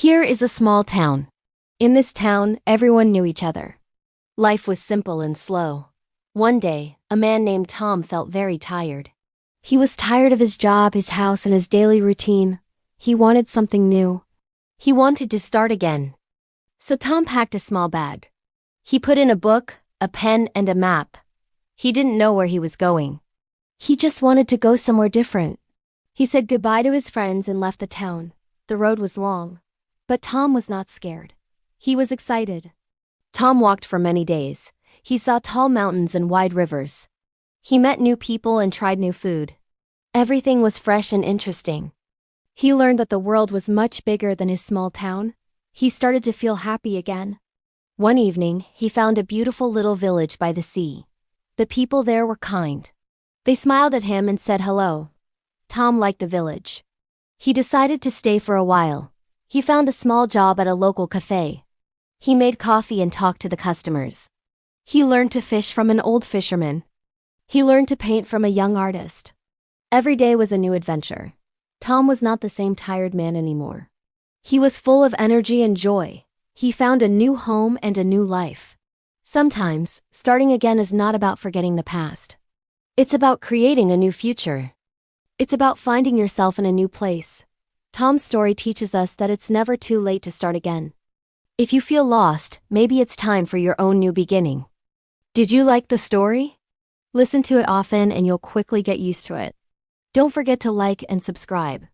Here is a small town. In this town, everyone knew each other. Life was simple and slow. One day, a man named Tom felt very tired. He was tired of his job, his house, and his daily routine. He wanted something new. He wanted to start again. So Tom packed a small bag. He put in a book, a pen, and a map. He didn't know where he was going. He just wanted to go somewhere different. He said goodbye to his friends and left the town. The road was long. But Tom was not scared. He was excited. Tom walked for many days. He saw tall mountains and wide rivers. He met new people and tried new food. Everything was fresh and interesting. He learned that the world was much bigger than his small town. He started to feel happy again. One evening, he found a beautiful little village by the sea. The people there were kind. They smiled at him and said hello. Tom liked the village. He decided to stay for a while. He found a small job at a local cafe. He made coffee and talked to the customers. He learned to fish from an old fisherman. He learned to paint from a young artist. Every day was a new adventure. Tom was not the same tired man anymore. He was full of energy and joy. He found a new home and a new life. Sometimes, starting again is not about forgetting the past. It's about creating a new future. It's about finding yourself in a new place. Tom's story teaches us that it's never too late to start again. If you feel lost, maybe it's time for your own new beginning. Did you like the story? Listen to it often and you'll quickly get used to it. Don't forget to like and subscribe.